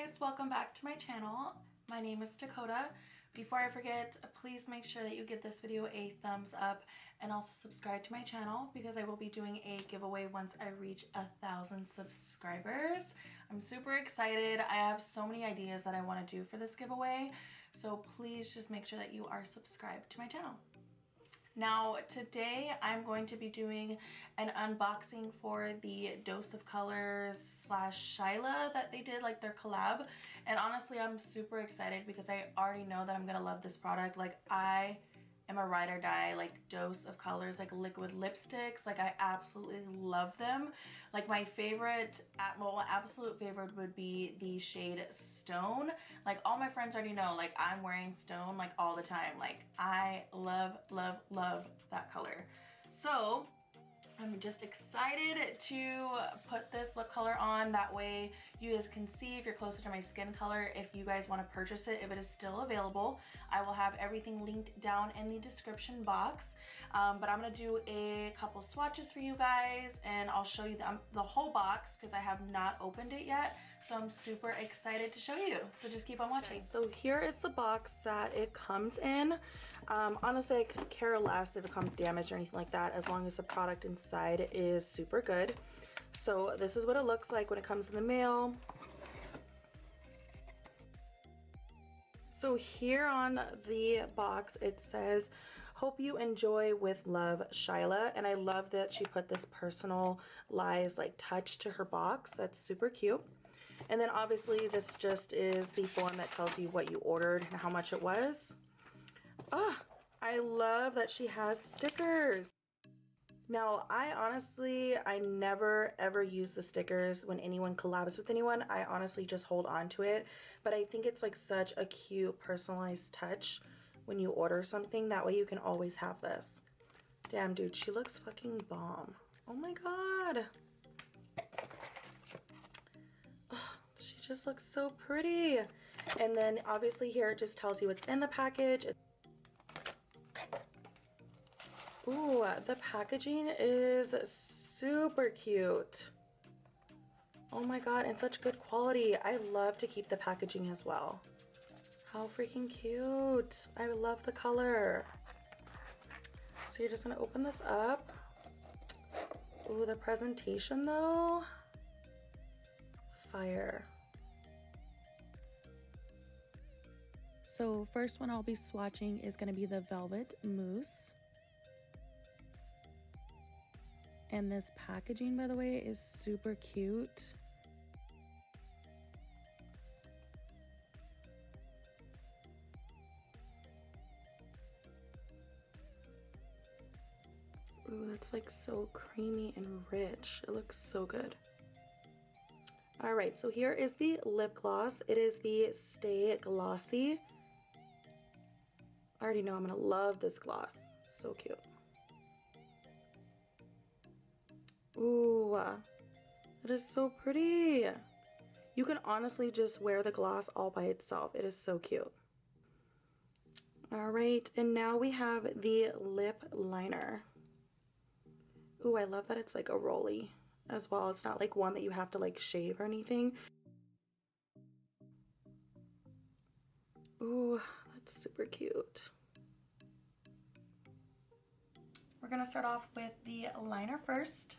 guys, welcome back to my channel. My name is Dakota. Before I forget, please make sure that you give this video a thumbs up and also subscribe to my channel because I will be doing a giveaway once I reach 1,000 subscribers. I'm super excited. I have so many ideas that I want to do for this giveaway, so please just make sure that you are subscribed to my channel. Now today I'm going to be doing an unboxing for the Dose of Colors / Shyla that they did, like their collab, and honestly I'm super excited because I already know that I'm gonna love this product. Like, I am a ride or die, like Dose of Colors, like liquid lipsticks. Like, I absolutely love them. Like, my favorite, well, absolute favorite would be the shade Stone. Like, all my friends already know, like, I'm wearing Stone like all the time. Like, I love that color. So I'm just excited to put this lip color on. That way you guys can see if you're closer to my skin color, if you guys want to purchase it, if it is still available. I will have everything linked down in the description box. But I'm going to do a couple swatches for you guys, and I'll show you the whole box because I have not opened it yet. So I'm super excited to show you. So just keep on watching. Okay, so here is the box that it comes in. Honestly, I could care less if it comes damaged or anything like that, as long as the product inside is super good. So this is what it looks like when it comes in the mail. So here on the box it says, "Hope you enjoy with love, Shyla." And I love that she put this personalized like touch to her box. That's super cute. And then obviously this just is the form that tells you what you ordered and how much it was. Ah, I love that she has stickers. Now, I never ever use the stickers when anyone collabs with anyone. I honestly just hold on to it. But I think it's like such a cute personalized touch when you order something. That way you can always have this. Damn, dude, she looks fucking bomb. Oh my god. She just looks so pretty. And then obviously here it just tells you what's in the package. Ooh, the packaging is super cute. Oh my god, and such good quality. I love to keep the packaging as well. How freaking cute. I love the color. So you're just gonna open this up. Ooh, the presentation though. Fire. So first one I'll be swatching is gonna be the Velvet Mousse. And this packaging, by the way, is super cute. Ooh, that's like so creamy and rich. It looks so good. All right, so here is the lip gloss. It is the Stay Glossy. I already know I'm gonna love this gloss. So cute. Ooh, it is so pretty. You can honestly just wear the gloss all by itself. It is so cute. All right, and now we have the lip liner. Ooh, I love that it's like a rolly as well. It's not like one that you have to like shave or anything. Ooh, that's super cute. We're gonna start off with the liner first.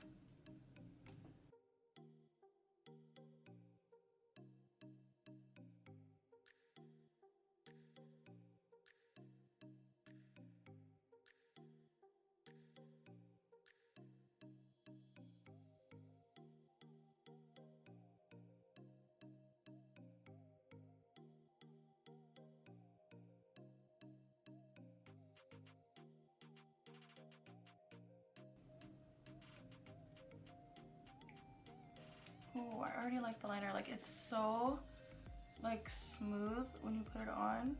Oh, I already like the liner. Like, it's so like smooth when you put it on.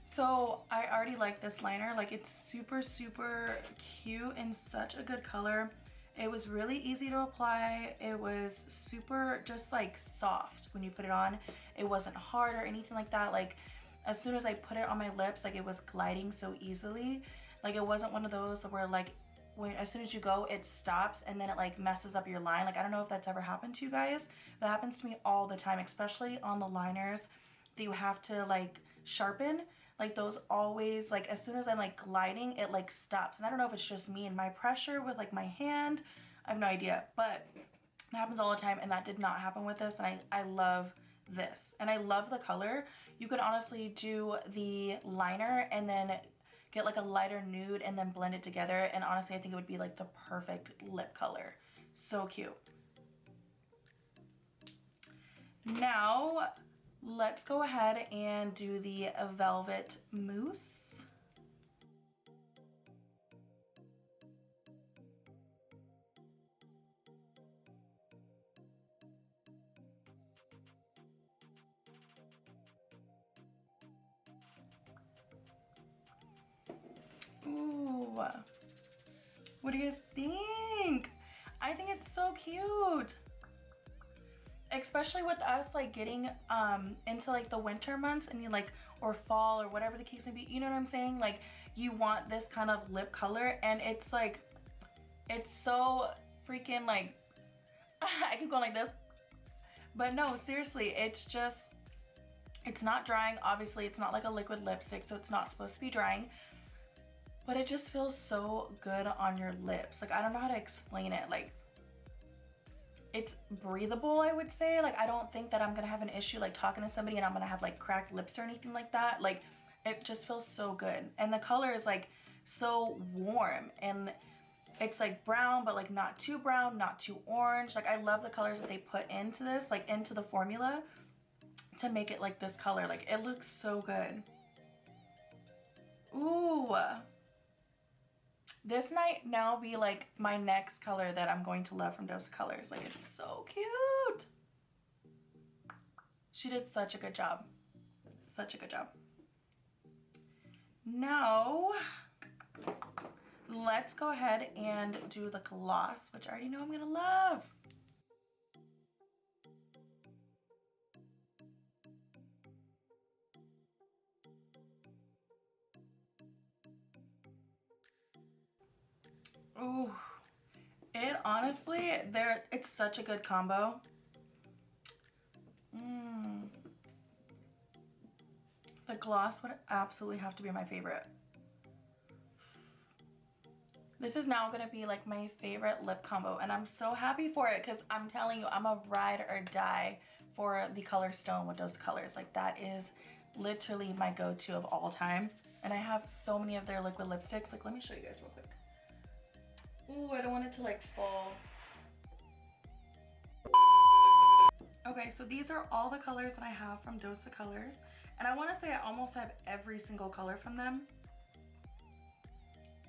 So I already like this liner. Like, it's super cute and such a good color. It was really easy to apply. It was super just like soft when you put it on. It wasn't hard or anything like that. Like, as soon as I put it on my lips, like it was gliding so easily. Like it wasn't one of those where like as soon as you go, it stops and then it like messes up your line. Like I don't know if that's ever happened to you guys. That happens to me all the time, especially on the liners that you have to like sharpen. Like those always, like as soon as I'm like gliding, it like stops. And I don't know if it's just me and my pressure with like my hand. I have no idea, but it happens all the time, and that did not happen with this. And I love this, and I love the color. You could honestly do the liner and then get like a lighter nude and then blend it together, and honestly I think it would be like the perfect lip color. So cute. Now let's go ahead and do the Velvet Mousse. Ooh, what do you guys think? I think it's so cute. Especially with us like getting into like the winter months, and you like, or fall or whatever the case may be, you know what I'm saying? Like you want this kind of lip color, and it's like, it's so freaking like, I can go like this, but no, seriously, it's just, it's not drying. Obviously it's not like a liquid lipstick, so it's not supposed to be drying, but it just feels so good on your lips. Like I don't know how to explain it. Like it's breathable, I would say. Like I don't think that I'm gonna have an issue like talking to somebody and I'm gonna have like cracked lips or anything like that. Like it just feels so good, and the color is like so warm, and it's like brown but like not too brown, not too orange. Like I love the colors that they put into this, like into the formula to make it like this color. Like it looks so good. Ooh, this might now be like my next color that I'm going to love from Dose of Colors. Like it's so cute. She did such a good job. Such a good job. Now, let's go ahead and do the gloss, which I already know I'm gonna love. Ooh, it honestly, it's such a good combo. The gloss would absolutely have to be my favorite. This is now gonna be like my favorite lip combo, and I'm so happy for it, because I'm telling you, I'm a ride or die for the color Stone with those colors. Like that is literally my go-to of all time, and I have so many of their liquid lipsticks. Like let me show you guys real quick. Ooh, I don't want it to like fall. Okay, so these are all the colors that I have from Dose of Colors, and I want to say I almost have every single color from them.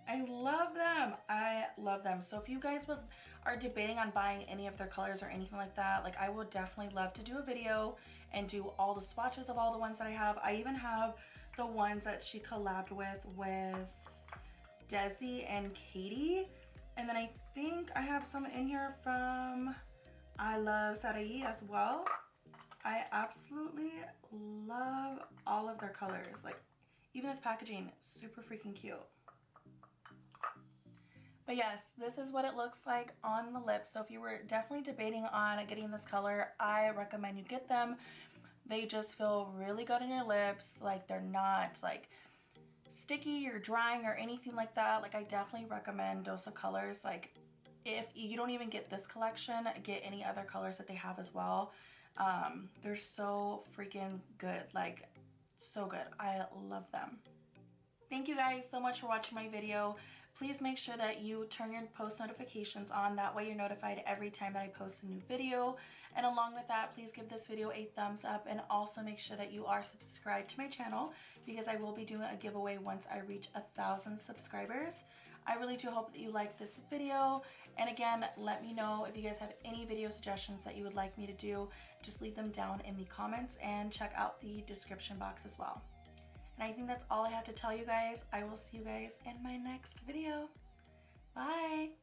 I love them. I love them. So if you guys are debating on buying any of their colors or anything like that, like I would definitely love to do a video and do all the swatches of all the ones that I have. I even have the ones that she collabed with Desi and Katie. And then I think I have some in here from I Love Sarai as well. I absolutely love all of their colors. Like even this packaging, super freaking cute. But yes, this is what it looks like on the lips. So if you were definitely debating on getting this color, I recommend you get them. They just feel really good on your lips. Like they're not like sticky or drying or anything like that. Like I definitely recommend Dose of Colors. Like if you don't even get this collection, get any other colors that they have as well. They're so freaking good. Like so good. I love them. Thank you guys so much for watching my video. Please make sure that you turn your post notifications on. That way you're notified every time that I post a new video. And along with that, please give this video a thumbs up, and also make sure that you are subscribed to my channel, because I will be doing a giveaway once I reach 1,000 subscribers. I really do hope that you liked this video. And again, let me know if you guys have any video suggestions that you would like me to do. Just leave them down in the comments and check out the description box as well. And I think that's all I have to tell you guys. I will see you guys in my next video. Bye!